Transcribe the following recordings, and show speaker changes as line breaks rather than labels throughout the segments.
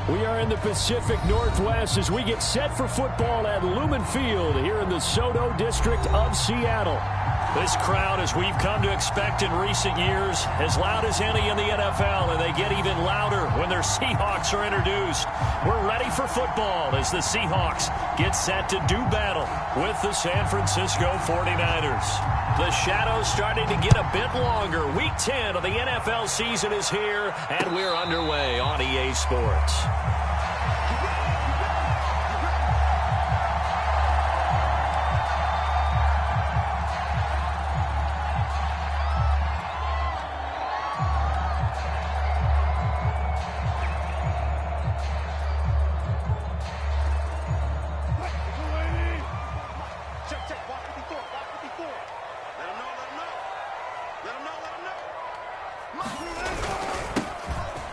We are in the Pacific Northwest as we get set for football at Lumen Field here in the Soto District of Seattle. This crowd, as we've come to expect in recent years, as loud as any in the NFL, and they get even louder when their Seahawks are introduced. We're ready for football as the Seahawks get set to do battle with the San Francisco 49ers. The shadows starting to get a bit longer. Week 10 of the NFL season is here, and we're underway on EA Sports.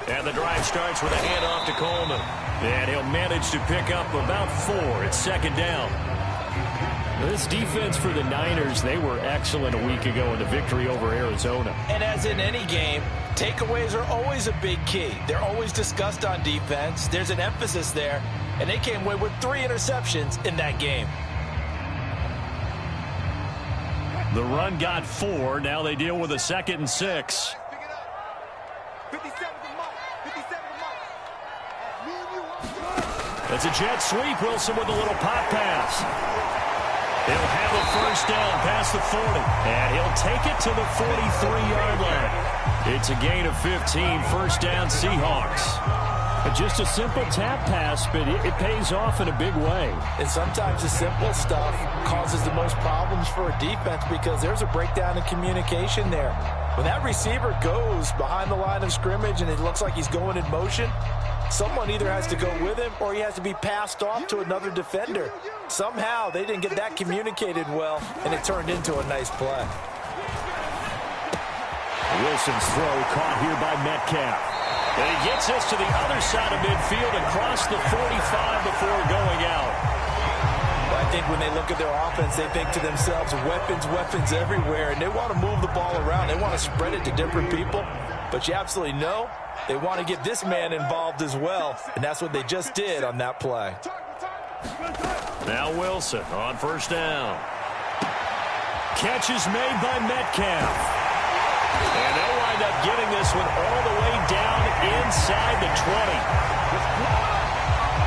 And the drive starts with a handoff to Coleman. And he'll manage to pick up about 4. It's second down. This defense for the Niners, they were excellent a week ago in the victory over Arizona.
And as in any game, takeaways are always a big key. They're always discussed on defense. There's an emphasis there. And they came away with 3 interceptions in that game.
The run got 4. Now they deal with a 2nd and 6. It's a jet sweep. Wilson with a little pop pass. He'll have a first down past the 40. And he'll take it to the 43-yard line. It's a gain of 15. First down, Seahawks. Just a simple tap pass, but it pays off in a big way.
And sometimes the simple stuff causes the most problems for a defense because there's a breakdown in communication there. When that receiver goes behind the line of scrimmage and it looks like he's going in motion, someone either has to go with him or he has to be passed off to another defender. Somehow they didn't get that communicated well, and it turned into a nice play.
Wilson's throw caught here by Metcalf. And he gets us to the other side of midfield across the 45 before going out.
I think when they look at their offense, they think to themselves, weapons everywhere, and they want to move the ball around. They want to spread it to different people. But you absolutely know they want to get this man involved as well, and that's what they just did on that play.
Now Wilson on first down. Catch is made by Metcalf. And they'll wind up getting this one all the way down inside the 20.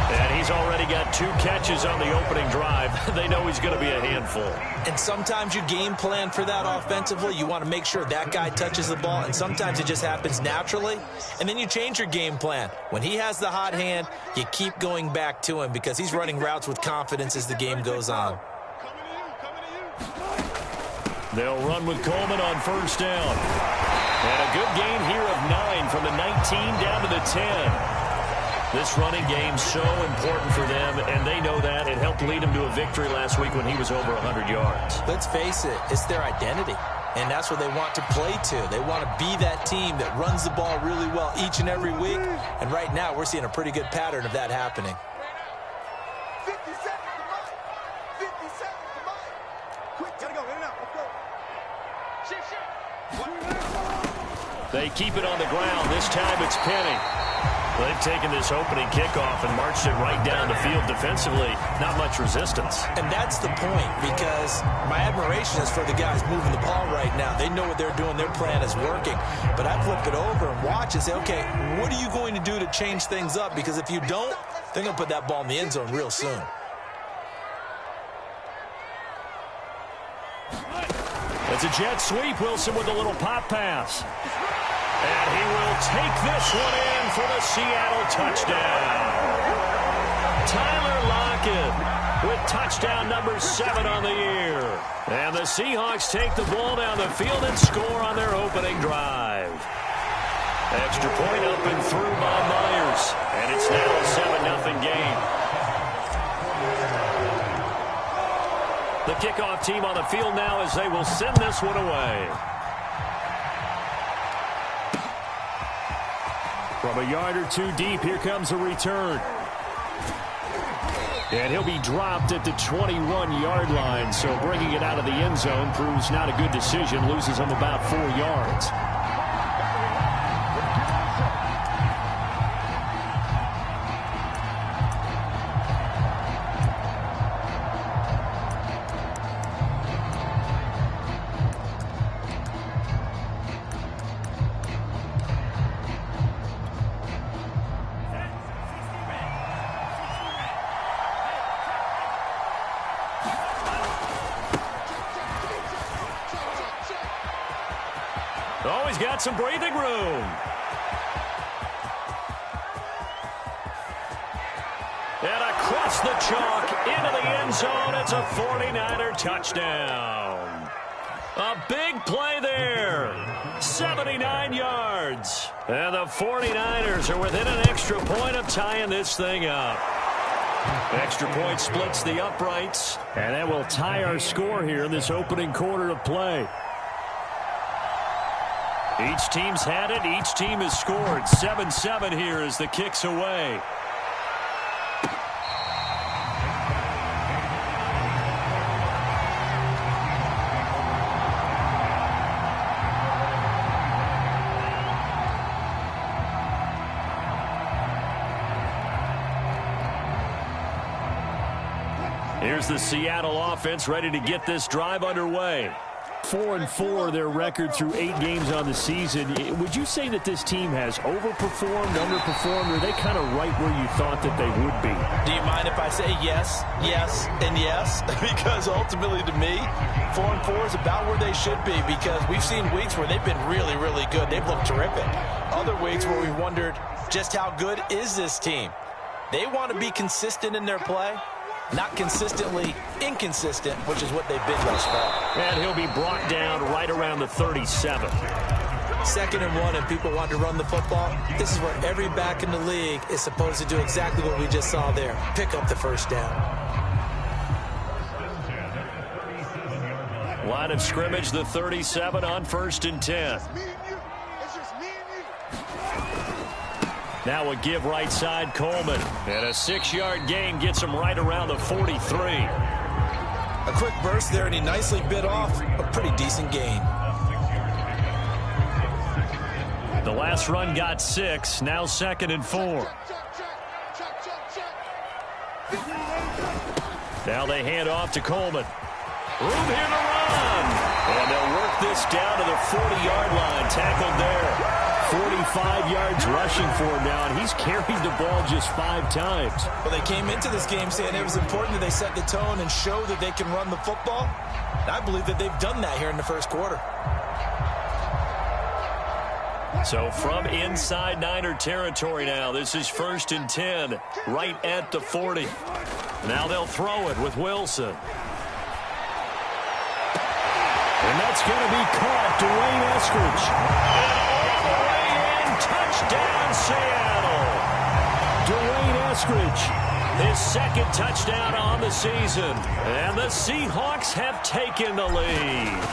And he's already got 2 catches on the opening drive. They know he's going to be a handful.
And sometimes you game plan for that offensively. You want to make sure that guy touches the ball, and sometimes it just happens naturally. And then you change your game plan. When he has the hot hand, you keep going back to him because he's running routes with confidence as the game goes on.
They'll run with Coleman on first down. And a good gain here of 9 from the 19 down to the 10. This running game so important for them, and they know that. It helped lead them to a victory last week when he was over 100 yards.
Let's face it, it's their identity, and that's what they want to play to. They want to be that team that runs the ball really well each and every week, and right now we're seeing a pretty good pattern of that happening.
They keep it on the ground. This time it's Penny. They've taken this opening kickoff and marched it right down the field defensively. Not much resistance.
And that's the point, because my admiration is for the guys moving the ball right now. They know what they're doing. Their plan is working. But I flip it over and watch and say, okay, what are you going to do to change things up? Because if you don't, they're going to put that ball in the end zone real soon.
It's a jet sweep. Wilson with a little pop pass. And he will take this one in for the Seattle touchdown. Tyler Lockett with touchdown number 7 on the year. And the Seahawks take the ball down the field and score on their opening drive. Extra point up and through by Myers. And it's now a 7-0 game. The kickoff team on the field now as they will send this one away. From a yard or 2 deep, here comes a return. And he'll be dropped at the 21-yard line, so bringing it out of the end zone proves not a good decision, loses him about 4 yards. he's got some breathing room. And across the chalk into the end zone. It's a 49er touchdown. A big play there. 79 yards. And the 49ers are within an extra point of tying this thing up. Extra point splits the uprights. And that will tie our score here in this opening quarter of play. Each team's had it. Each team has scored. 7-7 here as the kick's away. Here's the Seattle offense ready to get this drive underway. 4-4 their record through 8 games on the season. Would you say that this team has overperformed, underperformed, or are they kind of right where you thought that they would be?
Do you mind if I say yes, yes, and yes? Because ultimately to me, 4-4 is about where they should be, because we've seen weeks where they've been really, really good. They've looked terrific. Other weeks where we wondered just how good is this team. They want to be consistent in their play. Not consistently inconsistent, which is what they've been thus far.
And he'll be brought down right around the 37.
2nd and 1, and people want to run the football. This is where every back in the league is supposed to do exactly what we just saw there. Pick up the first down.
Line of scrimmage, the 37 on 1st and 10. Now a give right side, Coleman. And a 6-yard gain gets him right around the 43.
A quick burst there, and he nicely bit off a pretty decent gain.
The last run got 6. Now 2nd and 4. Now they hand off to Coleman. Room here to run. And they'll work this down to the 40-yard line. Tackled there. 45 yards rushing for him now, and he's carried the ball just 5 times.
Well, they came into this game saying it was important that they set the tone and show that they can run the football. And I believe that they've done that here in the first quarter.
So from inside Niner territory now, this is 1st and 10, right at the 40. Now they'll throw it with Wilson. And that's going to be caught. Dwayne Eskridge. Touchdown, Seattle. Dwayne Eskridge, his 2nd touchdown on the season. And the Seahawks have taken the lead.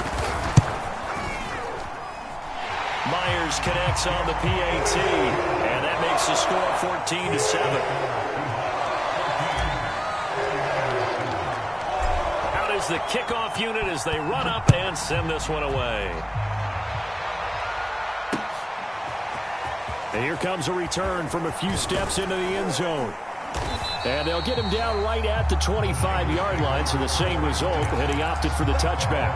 Myers connects on the PAT, and that makes the score 14-7. Out is the kickoff unit as they run up and send this one away. And here comes a return from a few steps into the end zone. And they'll get him down right at the 25-yard line, so the same result, and he opted for the touchback.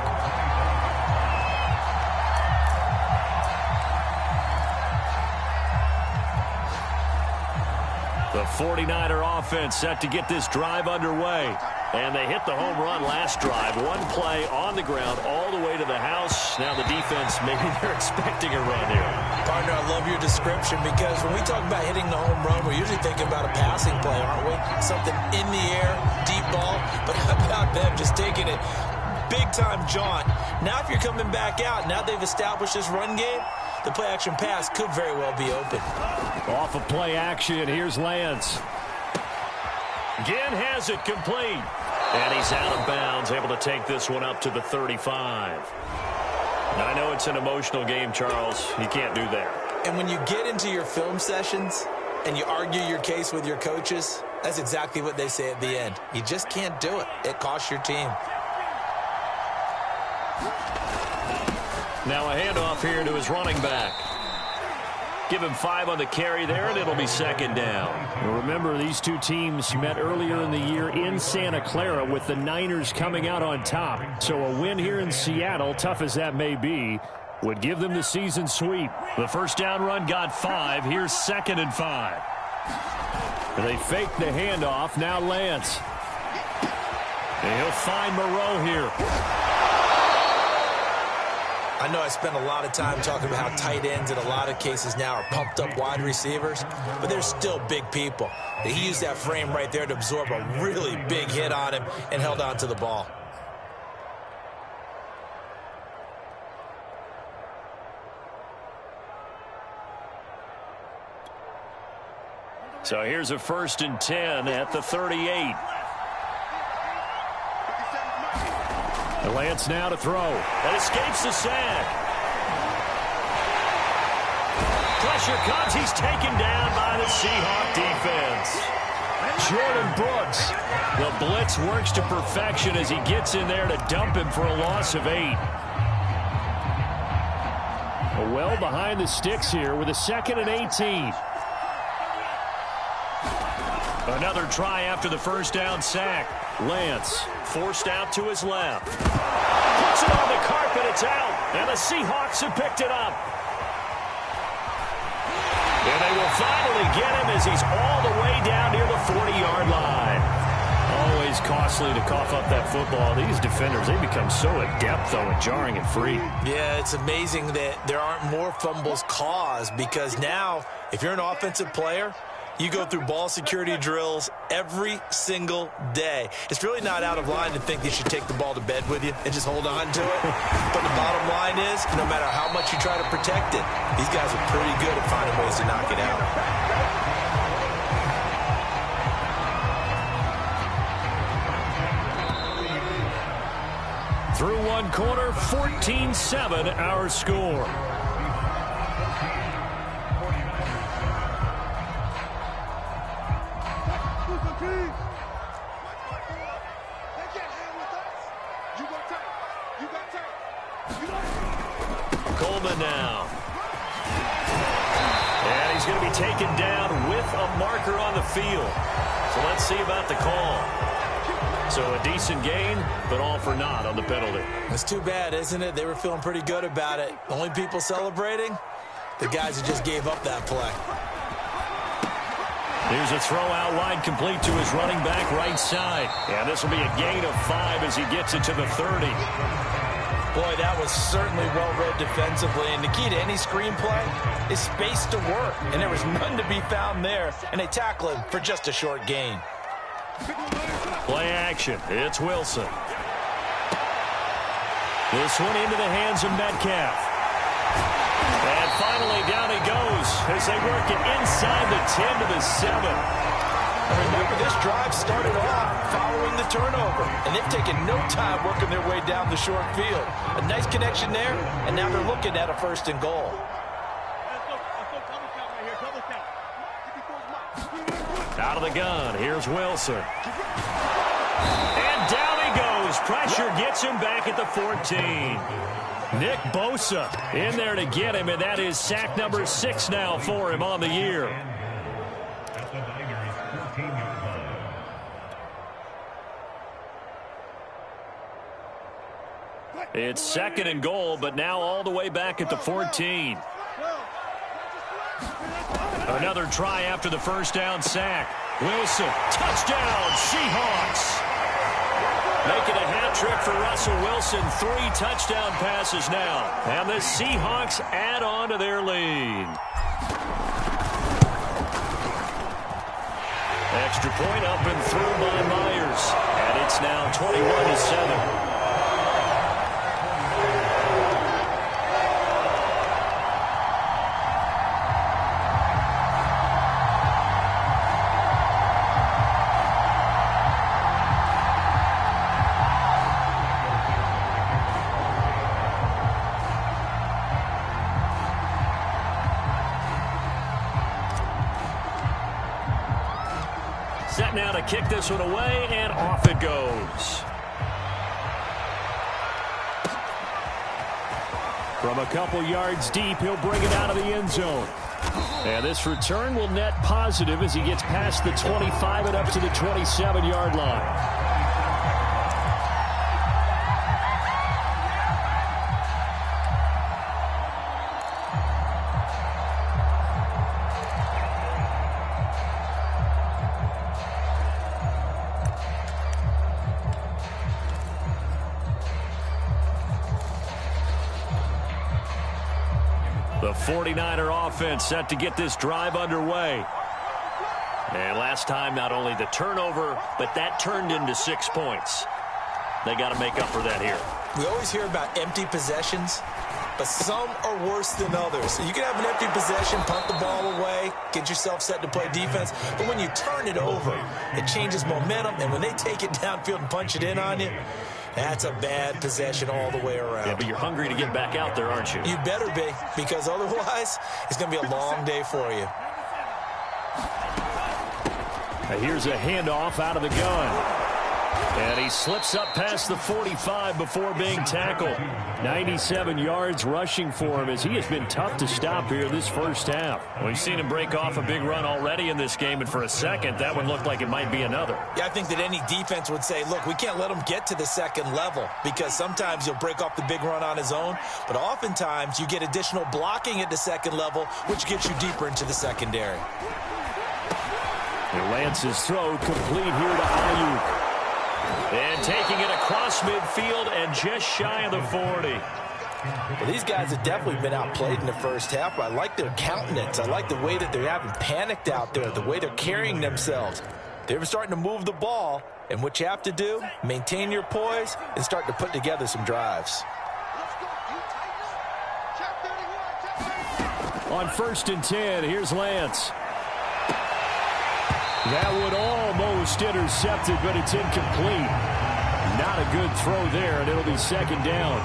The 49er offense set to get this drive underway. And they hit the home run last drive. One play on the ground all the way to the house. Now the defense, maybe they're expecting a run here.
Partner, I love your description, because when we talk about hitting the home run, we're usually thinking about a passing play, aren't we? Something in the air, deep ball. But how about them just taking it big-time jaunt? Now if you're coming back out, now they've established this run game, the play-action pass could very well be open.
Off of play action, here's Lance. Ginn has it complete. And he's out of bounds, able to take this one up to the 35. Now, I know it's an emotional game, Charles. You can't do that.
And when you get into your film sessions and you argue your case with your coaches, that's exactly what they say at the end. You just can't do it. It costs your team.
Now a handoff here to his running back. Give him 5 on the carry there, and it'll be 2nd down. Well, remember, these two teams met earlier in the year in Santa Clara with the Niners coming out on top. So a win here in Seattle, tough as that may be, would give them the season sweep. The first down run got 5. Here's 2nd and 5. And they fake the handoff. Now Lance. And he'll find Moreau here.
I know I spend a lot of time talking about how tight ends in a lot of cases now are pumped up wide receivers, but they're still big people. He used that frame right there to absorb a really big hit on him and held on to the ball.
So here's a 1st and 10 at the 38. Lance now to throw. And escapes the sack. Pressure comes. He's taken down by the Seahawk defense. Jordan Brooks. The blitz works to perfection as he gets in there to dump him for a loss of 8. Well behind the sticks here with a 2nd and 18. Another try after the first down sack. Lance forced out to his left. Puts it on the carpet. It's out. And the Seahawks have picked it up. And they will finally get him as he's all the way down near the 40-yard line. Always costly to cough up that football. These defenders, they become so adept, though, at jarring it free.
Yeah, it's amazing that there aren't more fumbles caused because now, if you're an offensive player, you go through ball security drills every single day. It's really not out of line to think you should take the ball to bed with you and just hold on to it. But the bottom line is, no matter how much you try to protect it, these guys are pretty good at finding ways to knock it out.
Through one quarter, 14-7 our score. Coleman now. And he's going to be taken down with a marker on the field. So let's see about the call. So a decent gain, but all for naught on the penalty.
It's too bad, isn't it? They were feeling pretty good about it. The only people celebrating, the guys who just gave up that play.
Here's a throw out wide, complete to his running back right side. And this will be a gain of 5 as he gets it to the 30.
Boy, that was certainly well-read defensively. And the key to any screenplay is space to work. And there was none to be found there. And they tackle him for just a short gain.
Play action. It's Wilson. This one into the hands of Metcalf. And finally down he goes as they work it inside the 10 to the 7.
Remember, this drive started off following the turnover, and they've taken no time working their way down the short field. A nice connection there, and now they're looking at a 1st and goal.
Out of the gun, here's Wilson. And down he goes. Pressure gets him back at the 14. Nick Bosa in there to get him, and that is sack number 6 now for him on the year. It's 2nd and goal, but now all the way back at the 14. Another try after the first down sack. Wilson, touchdown, Seahawks. Making a hat trick for Russell Wilson. 3 touchdown passes now. And the Seahawks add on to their lead. Extra point up and through by Myers. And it's now 21-7. Set now to kick this one away, and off it goes. From a couple yards deep, he'll bring it out of the end zone. And this return will net positive as he gets past the 25 and up to the 27-yard line. The 49er offense set to get this drive underway. And last time, not only the turnover, but that turned into 6 points. They got to make up for that here.
We always hear about empty possessions, but some are worse than others. So you can have an empty possession, punt the ball away, get yourself set to play defense. But when you turn it over, it changes momentum. And when they take it downfield and punch it in on you, that's a bad possession all the way around.
Yeah, but you're hungry to get back out there, aren't you?
You better be, because otherwise it's going to be a long day for you.
Here's a handoff out of the gun. And he slips up past the 45 before being tackled. 97 yards rushing for him as he has been tough to stop here this first half. We've seen him break off a big run already in this game, and for a second, that one looked like it might be another.
Yeah, I think that any defense would say, look, we can't let him get to the second level, because sometimes he'll break off the big run on his own, but oftentimes you get additional blocking at the second level, which gets you deeper into the secondary.
And Lance's throw complete here to Ayuk. And taking it across midfield and just shy of the 40.
Well, these guys have definitely been outplayed in the first half. I like their countenance. I like the way that they haven't panicked out there, the way they're carrying themselves. They're starting to move the ball, and what you have to do, maintain your poise and start to put together some drives.
On 1st and 10, here's Lance. That would almost intercepted, but it's incomplete. Not a good throw there, and it'll be second down.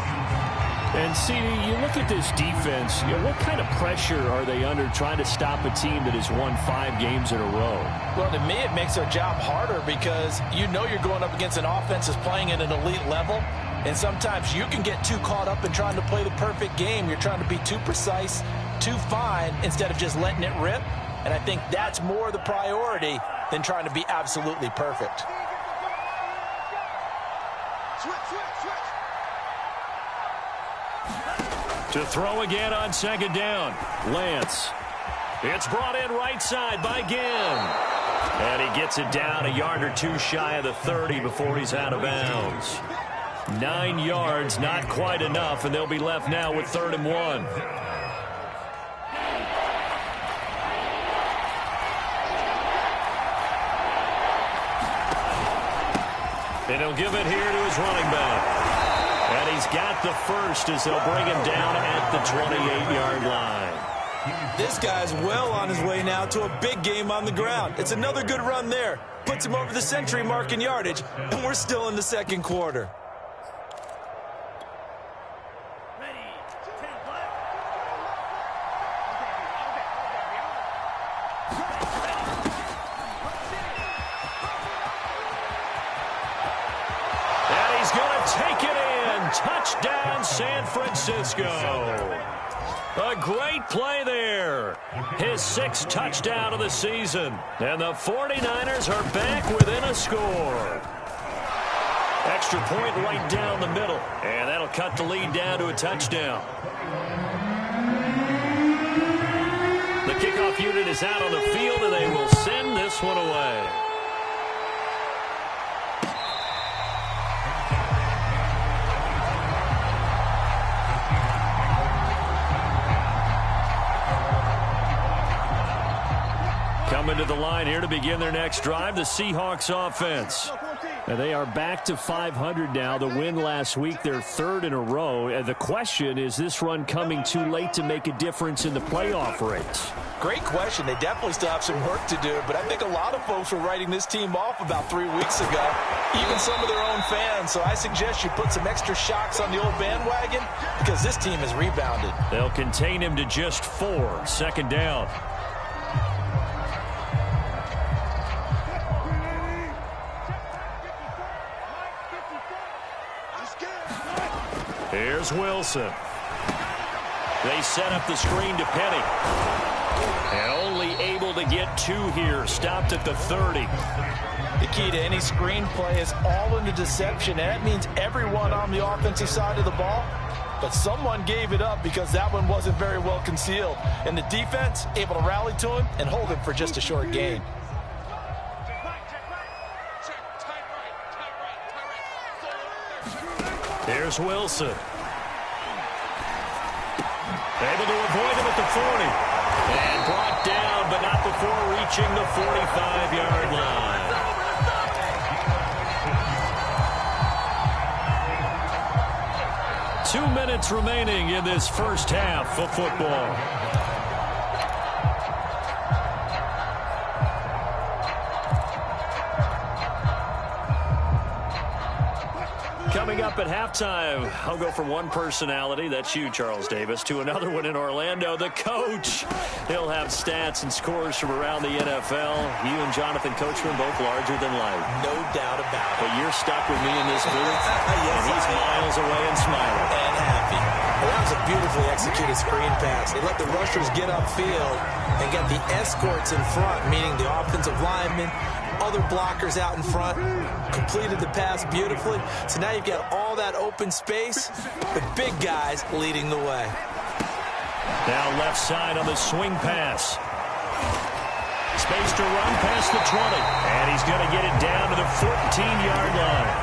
And, CD, you look at this defense, what kind of pressure are they under trying to stop a team that has won 5 games in a row?
Well, to me, it makes their job harder because you know you're going up against an offense that's playing at an elite level, and sometimes you can get too caught up in trying to play the perfect game. You're trying to be too precise, too fine, instead of just letting it rip. And I think that's more the priority than trying to be absolutely perfect.
To throw again on second down. Lance. It's brought in right side by Ginn. And he gets it down a yard or two shy of the 30 before he's out of bounds. 9 yards, not quite enough, and they'll be left now with 3rd and 1. And he'll give it here to his running back. And he's got the first as they'll bring him down at the 28-yard line.
This guy's well on his way now to a big game on the ground. It's another good run there. Puts him over the century mark in yardage, and we're still in the second quarter.
Touchdown, San Francisco. A great play there. His 6th touchdown of the season. And the 49ers are back within a score. Extra point right down the middle. And that'll cut the lead down to a touchdown. The kickoff unit is out on the field, and they will send this one away. Coming to the line here to begin their next drive, the Seahawks offense. And they are back to 500 now. The win last week, their 3rd in a row. And the question, is this run coming too late to make a difference in the playoff race?
Great question. They definitely still have some work to do, but I think a lot of folks were writing this team off about 3 weeks ago, even some of their own fans. So I suggest you put some extra shocks on the old bandwagon because this team has rebounded.
They'll contain him to just 4. Second down. Here's Wilson. They set up the screen to Penny. And only able to get 2 here. Stopped at the 30.
The key to any screen play is all in the deception. And that means everyone on the offensive side of the ball. But someone gave it up because that one wasn't very well concealed. And the defense able to rally to him and hold him for just a short gain.
Here's Wilson. Able to avoid him at the 40. And brought down, but not before reaching the 45-yard line. 2 minutes remaining in this first half of football. Coming up at halftime, I'll go from one personality, that's you, Charles Davis, to another one in Orlando, the coach. He'll have stats and scores from around the NFL. You and Jonathan Coachman both larger than life.
No doubt about it.
But you're stuck with me in this booth,
yes,
and he's miles away and smiling.
And happy. Well, that was a beautifully executed screen pass. They let the rushers get upfield and get the escorts in front, meaning the offensive linemen, other blockers out in front, completed the pass beautifully. So now you've got all that open space, the big guys leading the way.
Now left side on the swing pass. Space to run past the 20. And he's going to get it down to the 14-yard line.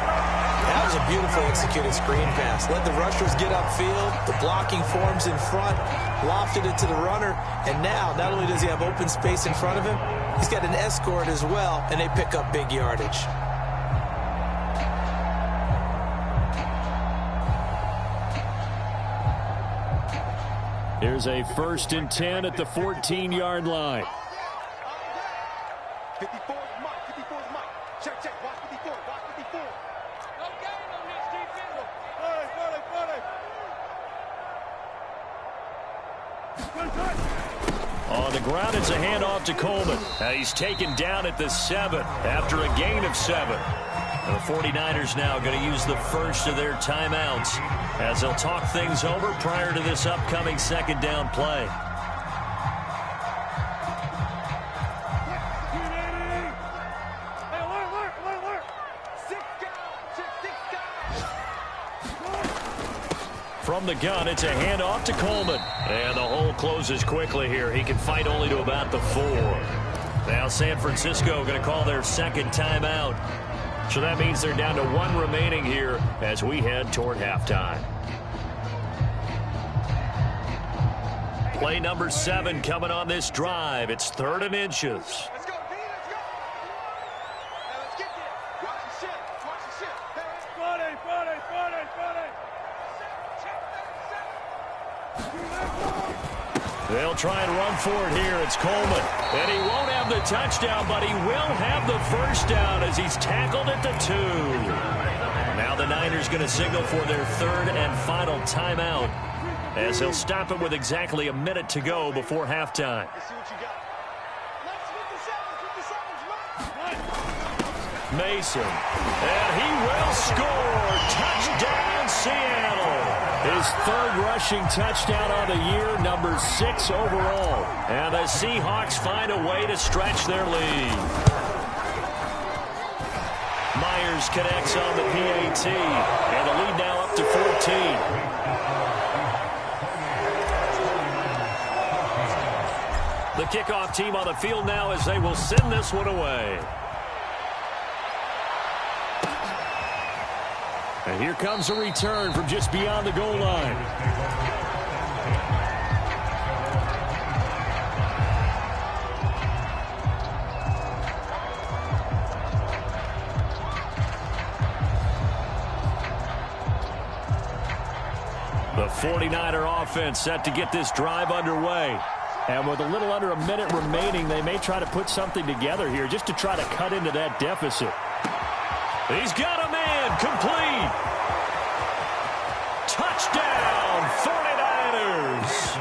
That was a beautifully executed screen pass. Let the rushers get upfield, the blocking forms in front, lofted it to the runner, and now not only does he have open space in front of him, he's got an escort as well, and they pick up big yardage.
Here's a 1st and 10 at the 14-yard line.
54 is Mike. 54 is Mike. Check, check. Watch 54. Watch 54. No game on this defense. 40.
On the ground, it's a handoff to Coleman. He's taken down at the 7 after a gain of 7. And the 49ers now going to use the first of their timeouts as they'll talk things over prior to this upcoming 2nd down play. From the gun, it's a handoff to Coleman. And the hole closes quickly here. He can fight only to about the 4. Now San Francisco going to call their 2nd timeout. So that means they're down to 1 remaining here as we head toward halftime. Play number 7 coming on this drive. It's 3rd and inches.
Let's go, D. Let's go. Now let's get there. Watch the shit. Watch the shit. 40, 40, 40, 40.
They'll try and run for it here. It's Coleman. And he won't have the touchdown, but he will have the first down as he's tackled at the 2. Now the Niners going to signal for their 3rd and final timeout as they'll stop it with exactly a minute to go before halftime.
Let's see what you got. Let's 57, 57.
Mason. And he will score. Touchdown, Seattle. His 3rd rushing touchdown on the year, number 6 overall. And the Seahawks find a way to stretch their lead. Myers connects on the PAT. And the lead now up to 14. The kickoff team on the field now as they will send this one away. And here comes a return from just beyond the goal line. The 49er offense set to get this drive underway. And with a little under a minute remaining, they may try to put something together here just to try to cut into that deficit. He's got a man, complete. Touchdown, 49ers.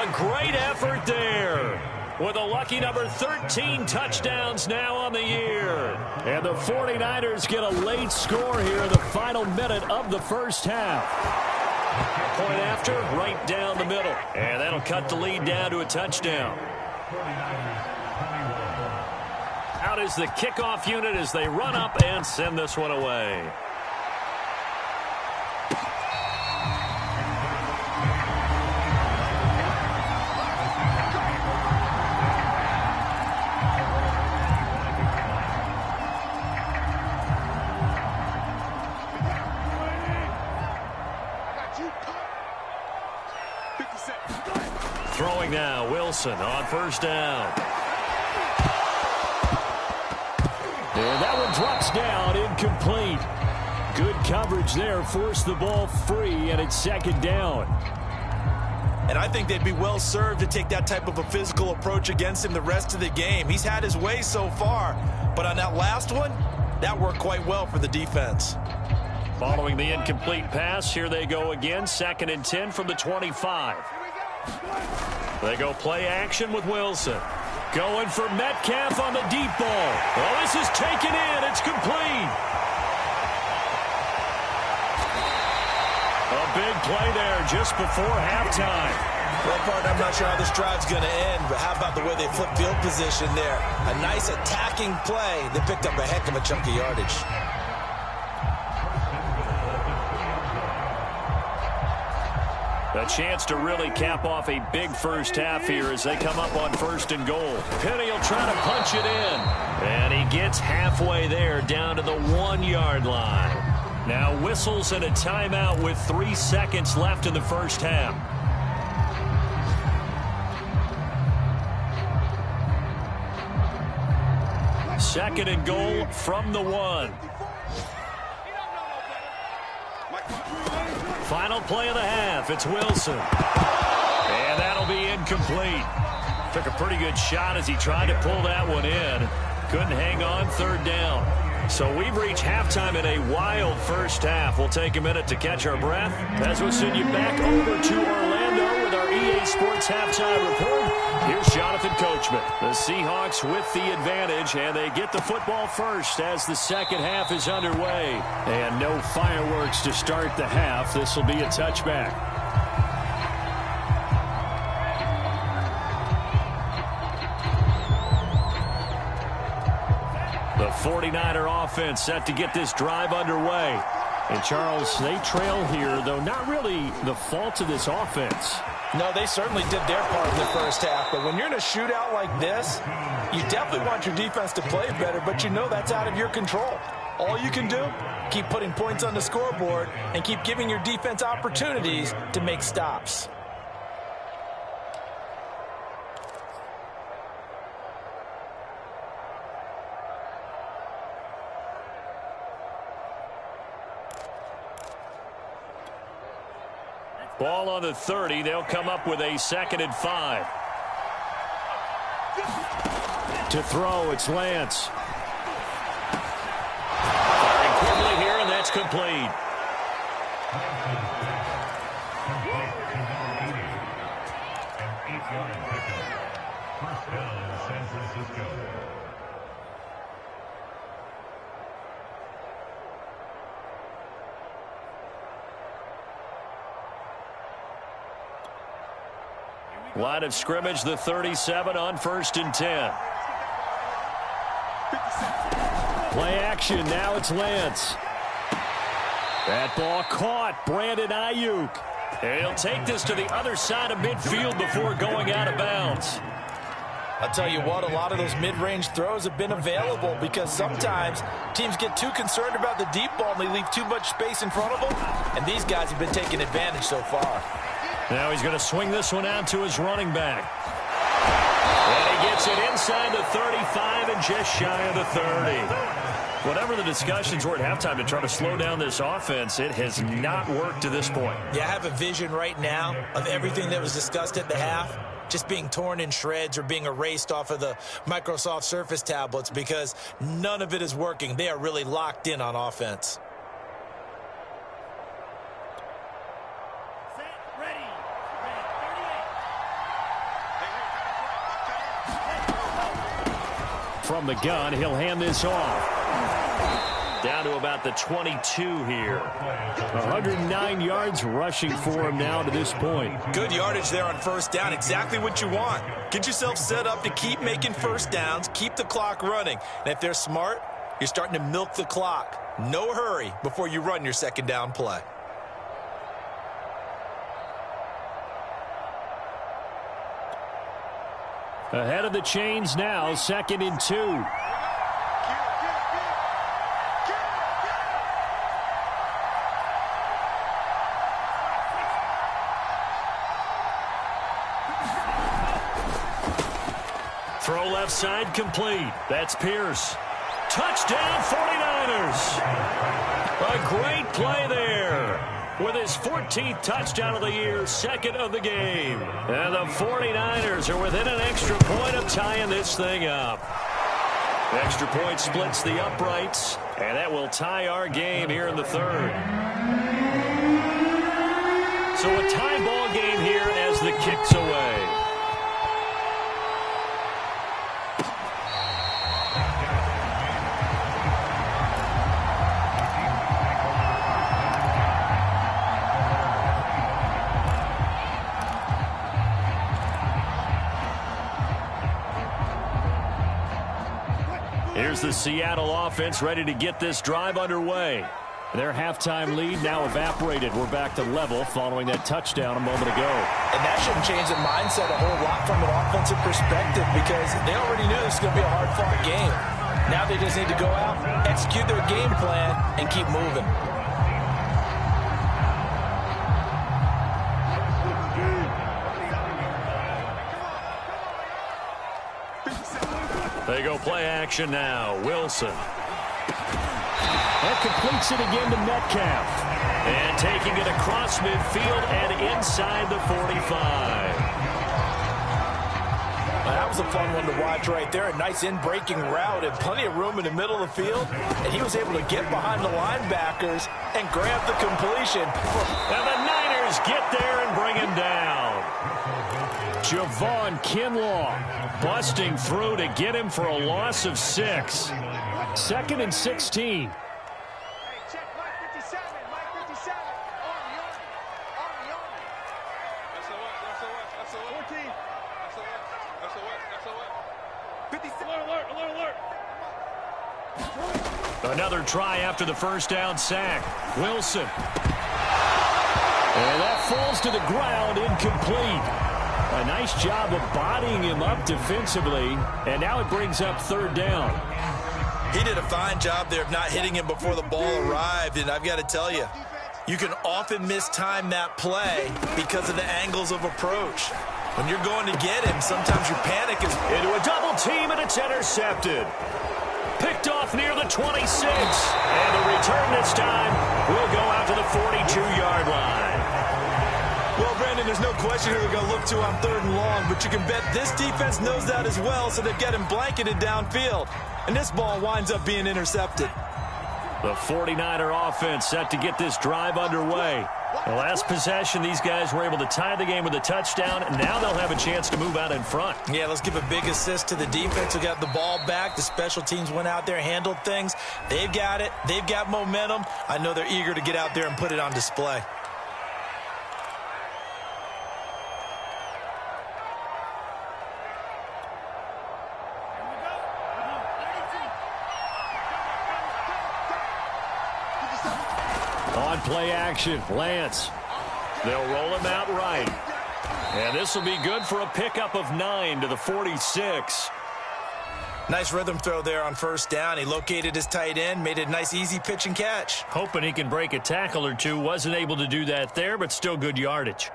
A great effort there with a lucky number 13 touchdowns now on the year. And the 49ers get a late score here in the final minute of the first half. Point after, right down the middle. And that'll cut the lead down to a touchdown. Out is the kickoff unit as they run up and send this one away. Throwing now, Wilson on first down. And that one drops down, incomplete. Good coverage there, forced the ball free, and it's second down.
And I think they'd be well served to take that type of a physical approach against him the rest of the game. He's had his way so far, but on that last one, that worked quite well for the defense.
Following the incomplete pass, here they go again, 2nd and 10 from the 25. They go play action with Wilson. Going for Metcalf on the deep ball. Well, this is taken in. It's complete. A big play there just before halftime.
Well, partner, I'm not sure how this drive's going to end, but how about the way they flip field position there? A nice attacking play that picked up a heck of a chunk of yardage.
A chance to really cap off a big first half here as they come up on 1st and goal. Penny will try to punch it in. And he gets halfway there down to the 1-yard line. Now whistles and a timeout with 3 seconds left in the first half. Second and goal from the 1. Final play of the half. It's Wilson. And that'll be incomplete. Took a pretty good shot as he tried to pull that one in. Couldn't hang on, 3rd down. So we've reached halftime in a wild first half. We'll take a minute to catch our breath as we'll send you back over to Orlando with our EA Sports Halftime Report. Here's Jonathan Coachman. The Seahawks with the advantage, and they get the football first as the second half is underway. And no fireworks to start the half. This will be a touchback. The 49er offense set to get this drive underway. And, Charles, they trail here, though not really the fault of this offense.
No, they certainly did their part in the first half. But when you're in a shootout like this, you definitely want your defense to play better, but you know that's out of your control. All you can do, keep putting points on the scoreboard and keep giving your defense opportunities to make stops.
Ball on the 30. They'll come up with a 2nd and 5. To throw, it's Lance. Firing quickly here, and that's complete.
First down, San Francisco.
Line of scrimmage, the 37 on 1st and 10. Play action, now it's Lance. That ball caught, Brandon Ayuk. And he'll take this to the other side of midfield before going out of bounds.
I'll tell you what, a lot of those mid-range throws have been available because sometimes teams get too concerned about the deep ball and they leave too much space in front of them, and these guys have been taking advantage so far.
Now he's going to swing this one out to his running back. And he gets it inside the 35 and just shy of the 30. Whatever the discussions were at halftime to try to slow down this offense, it has not worked to this point.
Yeah, I have a vision right now of everything that was discussed at the half just being torn in shreds or being erased off of the Microsoft Surface tablets because none of it is working. They are really locked in on offense.
From the gun, he'll hand this off. Down to about the 22 here. 109 yards rushing for him now to this point.
Good yardage there on first down. Exactly what you want. Get yourself set up to keep making first downs, keep the clock running. And if they're smart, you're starting to milk the clock. No hurry before you run your second down play.
Ahead of the chains now, 2nd and 2. Throw left side complete. That's Pierce. Touchdown 49ers. A great play there. With his 14th touchdown of the year, second of the game. And the 49ers are within an extra point of tying this thing up. Extra point splits the uprights, and that will tie our game here in the third. So a tie ball game here as the kick's away. Here's the Seattle offense ready to get this drive underway. Their halftime lead now evaporated. We're back to level following that touchdown a moment ago.
And that shouldn't change the mindset a whole lot from an offensive perspective because they already knew this was going to be a hard-fought game. Now they just need to go out, execute their game plan, and keep moving.
They go play action now. Wilson. That completes it again to Metcalf. And taking it across midfield and inside the 45.
That was a fun one to watch right there. A nice in-breaking route and plenty of room in the middle of the field. And he was able to get behind the linebackers and grab the completion.
And the Niners get there and bring him down. Javon Kinlaw busting through to get him for a loss of 6. 2nd and 16. Another try after the first down sack. Wilson. And that falls to the ground, incomplete. A nice job of bodying him up defensively, and now it brings up 3rd down.
He did a fine job there of not hitting him before the ball arrived, and I've got to tell you, you can often mistime that play because of the angles of approach. When you're going to get him, sometimes your panic is
into a double team, and it's intercepted. Picked off near the 26, and the return this time will go out to the 42-yard line.
Well, Brandon, there's no question who they're going to look to on 3rd and long, but you can bet this defense knows that as well, so they've got him blanketed downfield. And this ball winds up being intercepted.
The 49er offense set to get this drive underway. The last possession, these guys were able to tie the game with a touchdown, and now they'll have a chance to move out in front.
Yeah, let's give a big assist to the defense who got the ball back. The special teams went out there, handled things. They've got it. They've got momentum. I know they're eager to get out there and put it on display.
On play action, Lance. They'll roll him out right. And this will be good for a pickup of 9 to the 46.
Nice rhythm throw there on 1st down. He located his tight end, made it a nice easy pitch and catch.
Hoping he can break a tackle or two. Wasn't able to do that there, but still good yardage.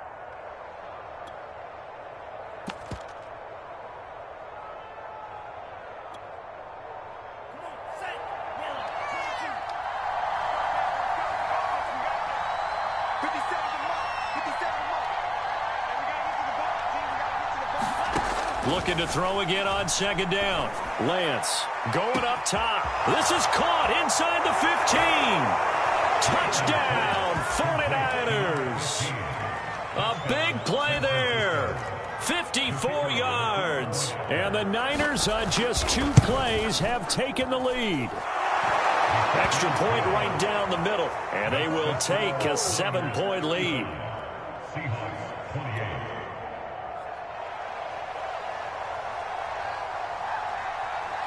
Looking to throw again on 2nd down. Lance going up top. This is caught inside the 15. Touchdown, 49ers. A big play there. 54 yards. And the Niners on just 2 plays have taken the lead. Extra point right down the middle. And they will take a 7-point lead.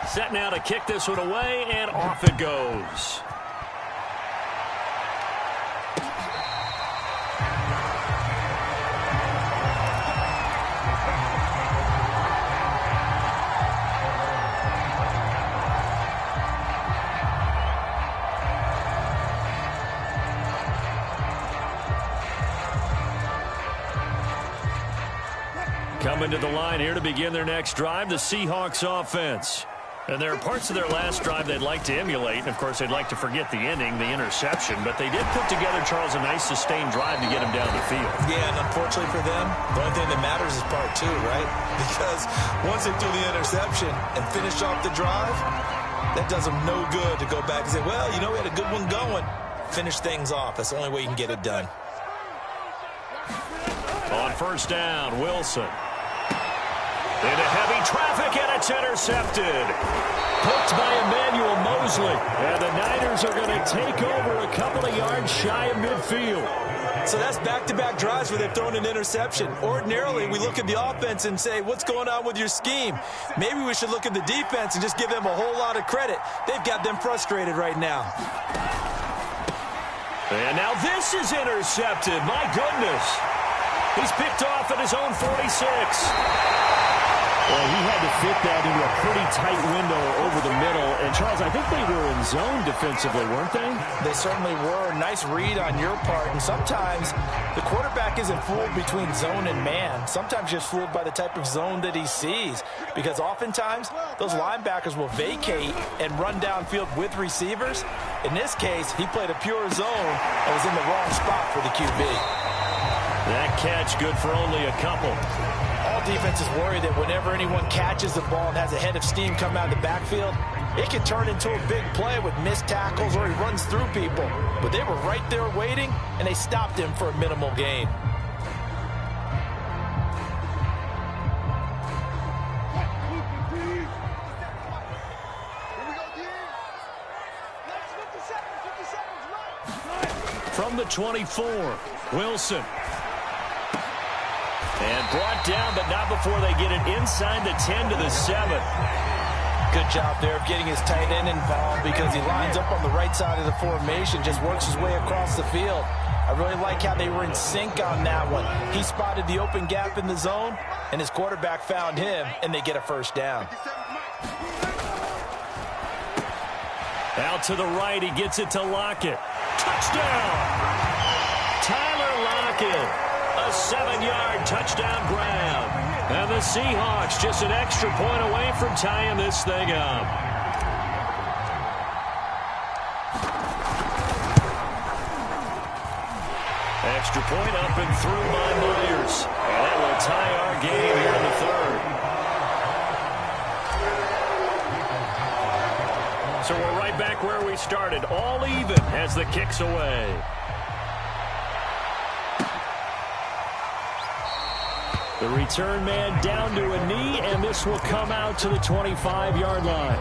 Set now to kick this one away, and off it goes. Coming to the line here to begin their next drive, the Seahawks offense. And there are parts of their last drive they'd like to emulate. And, of course, they'd like to forget the ending, the interception. But they did put together, Charles, a nice sustained drive to get them down the field.
Yeah, and unfortunately for them, the only thing that matters is part two, right? Because once they do the interception and finish off the drive, that does them no good to go back and say, well, you know, we had a good one going. Finish things off. That's the only way you can get it done.
On first down, Wilson. Into heavy traffic, and it's intercepted. Hooked by Emmanuel Mosley. And the Niners are going to take over a couple of yards shy of midfield.
So that's back-to-back drives where they've thrown an interception. Ordinarily, we look at the offense and say, what's going on with your scheme? Maybe we should look at the defense and just give them a whole lot of credit. They've got them frustrated right now.
And now this is intercepted. My goodness. He's picked off at his own 46. Well, he had to fit that into a pretty tight window over the middle. And, Charles, I think they were in zone defensively, weren't they?
They certainly were. Nice read on your part. And sometimes the quarterback isn't fooled between zone and man. Sometimes just fooled by the type of zone that he sees. Because oftentimes, those linebackers will vacate and run downfield with receivers. In this case, he played a pure zone and was in the wrong spot for the QB.
That catch good for only a couple.
All defenses worry that whenever anyone catches the ball and has a head of steam come out of the backfield, it can turn into a big play with missed tackles or he runs through people. But they were right there waiting, and they stopped him for a minimal gain.
From the 24, Wilson. And brought down, but not before they get it inside the 10 to the 7.
Good job there of getting his tight end involved because he lines up on the right side of the formation, just works his way across the field. I really like how they were in sync on that one. He spotted the open gap in the zone, and his quarterback found him, and they get a first down.
Out to the right, he gets it to Lockett. Touchdown! Tyler Lockett. A 7-yard touchdown grab. And the Seahawks just an extra point away from tying this thing up. Extra point up and through by Myers. And that will tie our game here in the third. So we're right back where we started. All even as the kick's away. The return man down to a knee, and this will come out to the 25-yard line.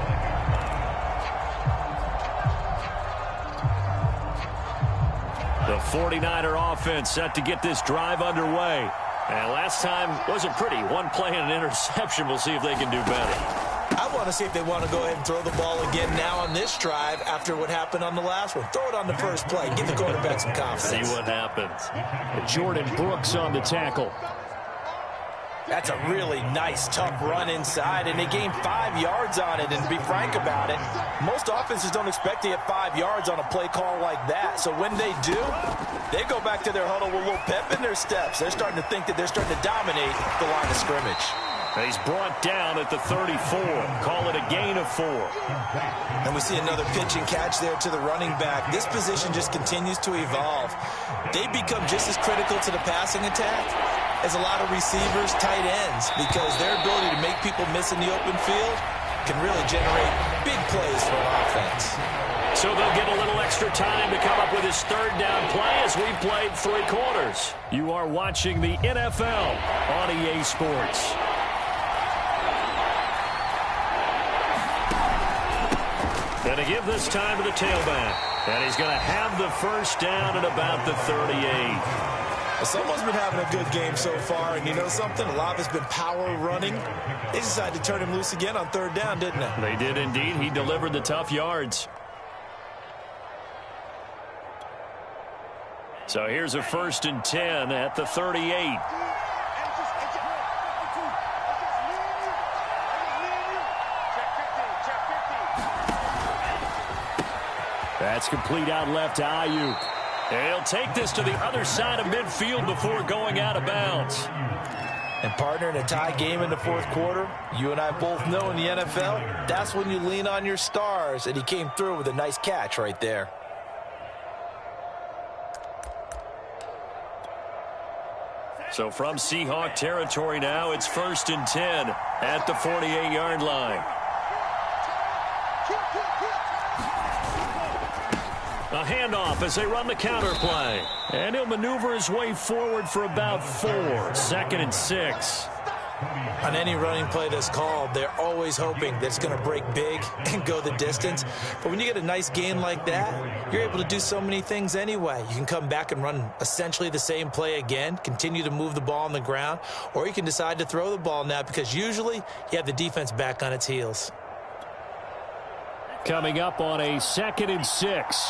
The 49er offense set to get this drive underway. And last time wasn't pretty. One play and an interception. We'll see if they can do better.
I want to see if they want to go ahead and throw the ball again now on this drive after what happened on the last one. Throw it on the first play. Give the quarterback some confidence.
See what happens. Jordan Brooks on the tackle.
That's a really nice, tough run inside, and they gained 5 yards on it. And to be frank about it, most offenses don't expect to get 5 yards on a play call like that. So when they do, they go back to their huddle with a little pep in their steps. They're starting to think that they're starting to dominate the line of scrimmage.
He's brought down at the 34. Call it a gain of 4.
And we see another pitch and catch there to the running back. This position just continues to evolve. They become just as critical to the passing attack as a lot of receivers, tight ends, because their ability to make people miss in the open field can really generate big plays for an offense.
So they'll get a little extra time to come up with his third down play as we've played 3 quarters. You are watching the NFL on EA Sports. And to give this time to the tailback. And he's going to have the first down at about the 38.
Someone's been having a good game so far, and you know something? A lot of it's been power running. They decided to turn him loose again on third down, didn't they?
They did indeed. He delivered the tough yards. So here's a 1st and 10 at the 38. That's complete out left to Ayuk. And he'll take this to the other side of midfield before going out of bounds.
And partner, in a tie game in the fourth quarter, you and I both know in the NFL, that's when you lean on your stars, and he came through with a nice catch right there.
So from Seahawk territory now, it's 1st and 10 at the 48-yard line. A handoff as they run the counter play. And he'll maneuver his way forward for about 4. 2nd and 6.
On any running play that's called, they're always hoping that it's going to break big and go the distance. But when you get a nice gain like that, you're able to do so many things anyway. You can come back and run essentially the same play again, continue to move the ball on the ground, or you can decide to throw the ball now because usually you have the defense back on its heels.
Coming up on a 2nd and 6.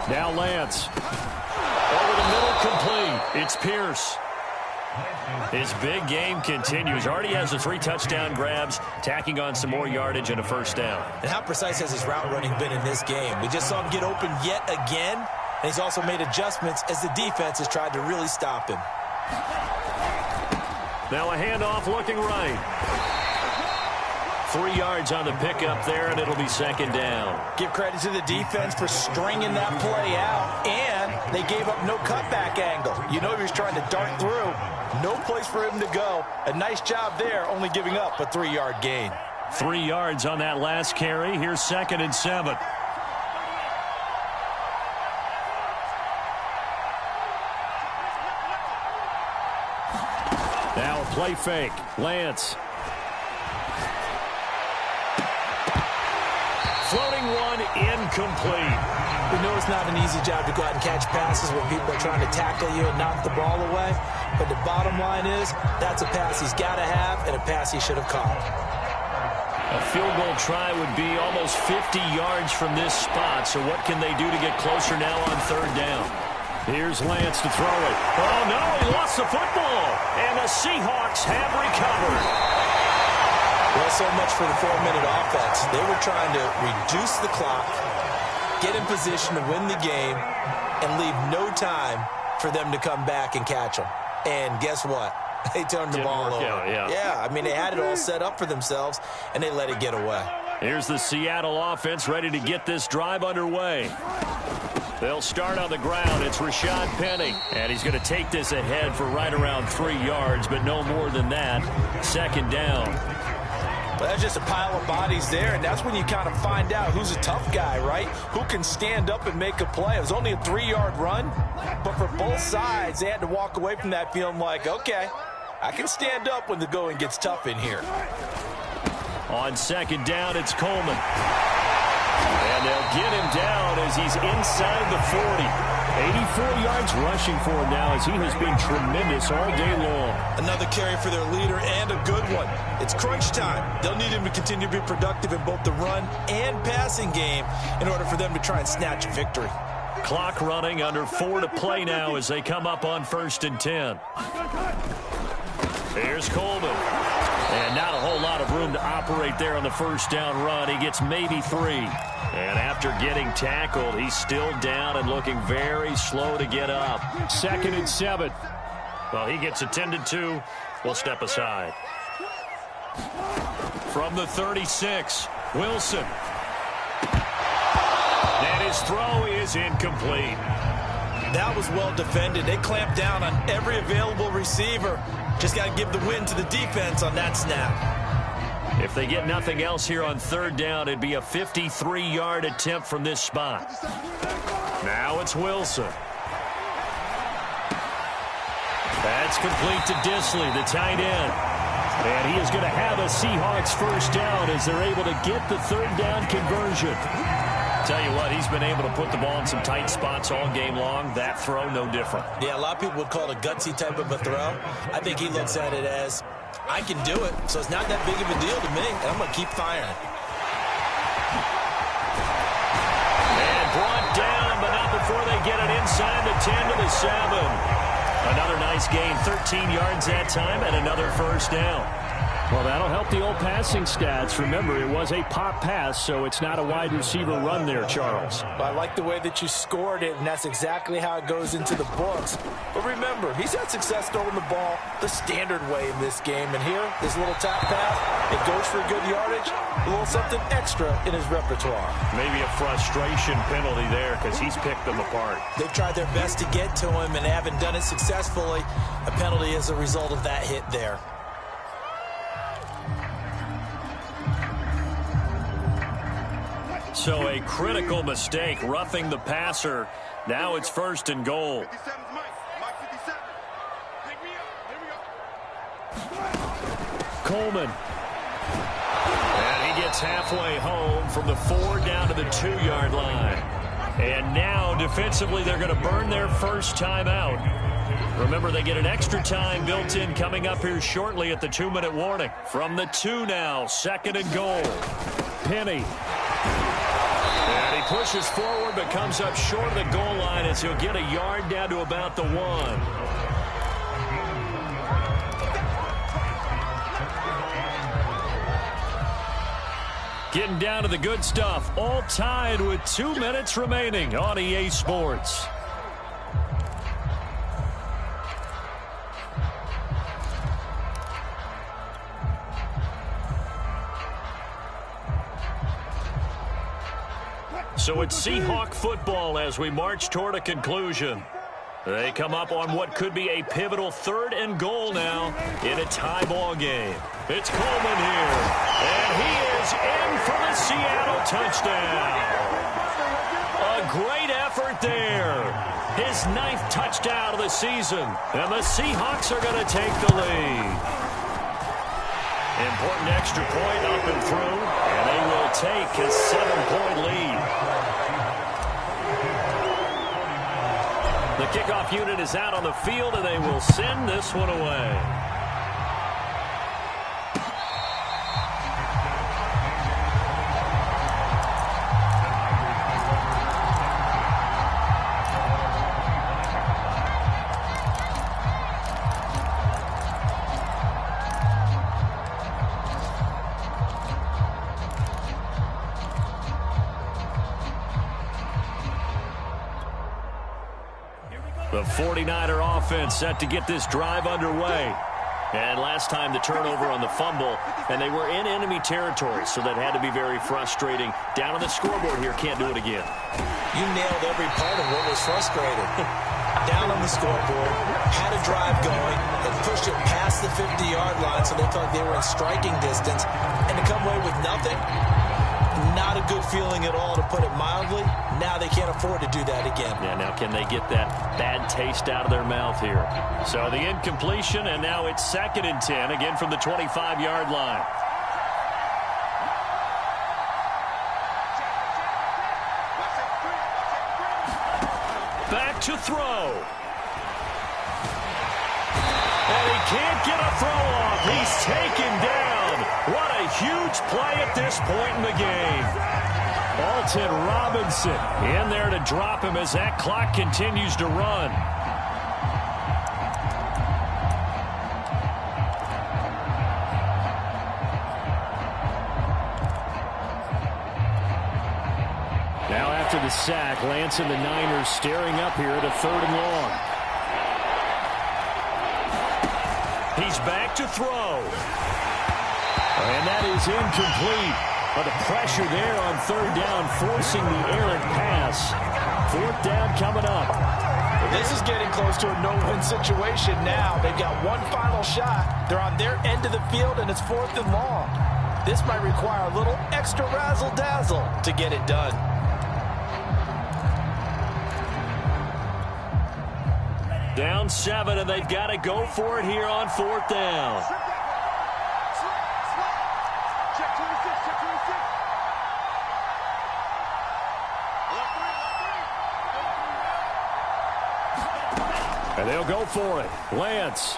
Now Lance. Over the middle, complete. It's Pierce. His big game continues. Already has the 3 touchdown grabs, tacking on some more yardage and a 1st down.
And how precise has his route running been in this game? We just saw him get open yet again, and he's also made adjustments as the defense has tried to really stop him.
Now a handoff looking right. 3 yards on the pickup there, and it'll be 2nd down.
Give credit to the defense for stringing that play out, and they gave up no cutback angle. You know he was trying to dart through. No place for him to go. A nice job there, only giving up a 3-yard gain.
3 yards on that last carry. Here's 2nd and 7. Now a play fake. Lance. Floating one, incomplete.
We know it's not an easy job to go out and catch passes when people are trying to tackle you and knock the ball away. But the bottom line is, that's a pass he's got to have and a pass he should have caught.
A field goal try would be almost 50 yards from this spot. So what can they do to get closer now on 3rd down? Here's Lance to throw it. Oh, no, he lost the football. And the Seahawks have recovered.
Well, so much for the 4-minute offense. They were trying to reduce the clock, get in position to win the game, and leave no time for them to come back and catch them. And guess what? They turned the ball over. Yeah, I mean, they had it all set up for themselves, and they let it get away.
Here's the Seattle offense ready to get this drive underway. They'll start on the ground. It's Rashad Penny, and he's going to take this ahead for right around 3 yards, but no more than that. 2nd down.
Well, that's just a pile of bodies there, and that's when you kind of find out who's a tough guy, right? Who can stand up and make a play. It was only a 3-yard run, but for both sides, they had to walk away from that feeling like, okay, I can stand up when the going gets tough in here.
On 2nd down, it's Coleman. And they'll get him down as he's inside the 40. 84 yards rushing for him now as he has been tremendous all day long.
Another carry for their leader and a good one. It's crunch time. They'll need him to continue to be productive in both the run and passing game in order for them to try and snatch a victory.
Clock running, under 4 to play now as they come up on 1st and 10. Here's Coleman. And not a whole lot of room to operate there on the 1st down run. He gets maybe 3. And after getting tackled, he's still down and looking very slow to get up. 2nd and 7. Well, he gets attended to. We'll step aside. From the 36, Wilson. And his throw is incomplete.
That was well defended. They clamped down on every available receiver. Just got to give the win to the defense on that snap.
If they get nothing else here on 3rd down, it'd be a 53-yard attempt from this spot. Now it's Wilson. That's complete to Disley, the tight end. And he is going to have a Seahawks 1st down as they're able to get the 3rd down conversion. Tell you what, he's been able to put the ball in some tight spots all game long. That throw, no different.
Yeah, a lot of people would call it a gutsy type of a throw. I think he looks at it as, I can do it, so it's not that big of a deal to me, and I'm going to keep firing.
And brought down, but not before they get it inside the 10 to the 7. Another nice gain, 13 yards that time, and another 1st down. Well, that'll help the old passing stats. Remember, it was a pop pass, so it's not a wide receiver run there, Charles.
Well, I like the way that you scored it, and that's exactly how it goes into the books. But remember, he's had success throwing the ball the standard way in this game. And here, this little tap pass, it goes for good yardage, a little something extra in his repertoire.
Maybe a frustration penalty there because he's picked them apart.
They've tried their best to get to him and haven't done it successfully. A penalty as a result of that hit there.
So a critical mistake, roughing the passer. Now it's 1st and goal.
57's Mike. Mike 57. Pick me up. Here we go.
Coleman. And he gets halfway home from the 4 down to the 2-yard line. And now defensively they're going to burn their first time out. Remember, they get an extra time built in coming up here shortly at the 2-minute warning. From the 2 now, 2nd and goal. Penny. And he pushes forward but comes up short of the goal line as he'll get a yard down to about the 1. Getting down to the good stuff. All tied with 2 minutes remaining on EA Sports. So it's Seahawk football as we march toward a conclusion. They come up on what could be a pivotal 3rd and goal now in a tie ball game. It's Coleman here, and he is in for the Seattle touchdown. A great effort there. His 9th touchdown of the season, and the Seahawks are going to take the lead. Important extra point up and through, and they will take his 7-point lead. The kickoff unit is out on the field, and they will send this one away. The 49er offense set to get this drive underway. And last time the turnover on the fumble, and they were in enemy territory, so that had to be very frustrating. Down on the scoreboard here, can't do it again.
You nailed every part of what was frustrating. Down on the scoreboard, had a drive going, and pushed it past the 50-yard line so they felt like they were in striking distance. And to come away with nothing, not a good feeling at all, to put it mildly. Now they can't afford to do that again.
Yeah, now can they get that bad taste out of their mouth here? So the incompletion, and now it's 2nd and 10, again from the 25-yard line. Back to throw. And he can't get a throw off. He's taken down. What a huge play at this point in the game. Alton Robinson in there to drop him as that clock continues to run. Now after the sack, Lance and the Niners staring up here at a 3rd and long. He's back to throw. And that is incomplete. But the pressure there on 3rd down, forcing the errant pass. 4th down coming up.
Well, this is getting close to a no-win situation now. They've got one final shot. They're on their end of the field, and it's 4th and long. This might require a little extra razzle-dazzle to get it done.
Down 7, and they've got to go for it here on 4th down. And they'll go for it. Lance.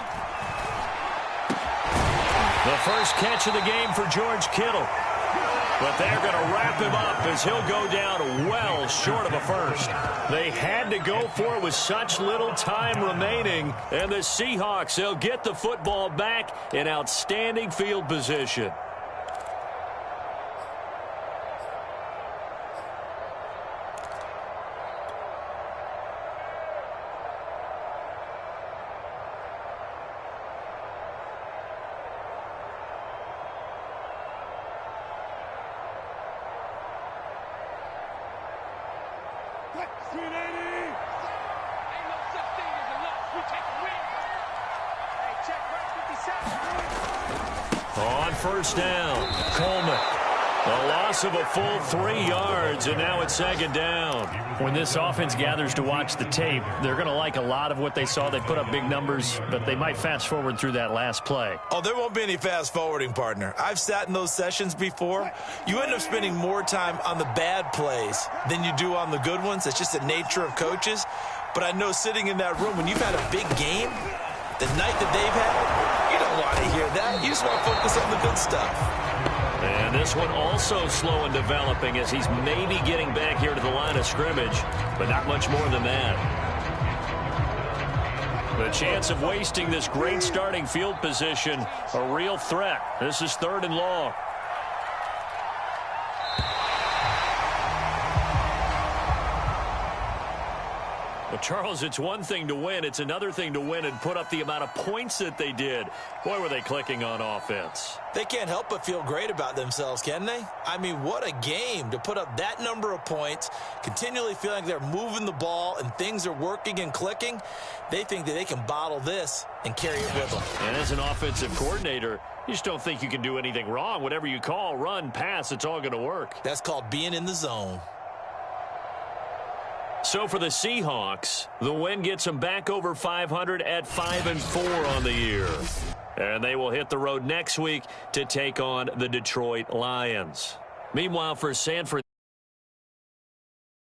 The first catch of the game for George Kittle. But they're going to wrap him up as he'll go down well short of a first. They had to go for it with such little time remaining. And the Seahawks, they'll get the football back in outstanding field position. On first down, Coleman. A loss of a full 3 yards, and now it's second down.
When this offense gathers to watch the tape, they're going to like a lot of what they saw. They put up big numbers, but they might fast forward through that last play.
Oh, there won't be any fast forwarding, partner. I've sat in those sessions before. You end up spending more time on the bad plays than you do on the good ones. It's just the nature of coaches. But I know sitting in that room, when you've had a big game, the night that they've had, you don't want to hear that. You just want to focus on the good stuff.
And this one also slow in developing as he's maybe getting back here to the line of scrimmage, but not much more than that. The chance of wasting this great starting field position, a real threat. This is 3rd and long. Well, Charles, it's one thing to win. It's another thing to win and put up the amount of points that they did. Boy, were they clicking on offense.
They can't help but feel great about themselves, can they? I mean, what a game to put up that number of points, continually feeling like they're moving the ball and things are working and clicking. They think that they can bottle this and carry it with them.
And as an offensive coordinator, you just don't think you can do anything wrong. Whatever you call, run, pass, it's all going to work.
That's called being in the zone.
So for the Seahawks, the win gets them back over 500 at 5-4 on the year. And they will hit the road next week to take on the Detroit Lions. Meanwhile, for San Francisco,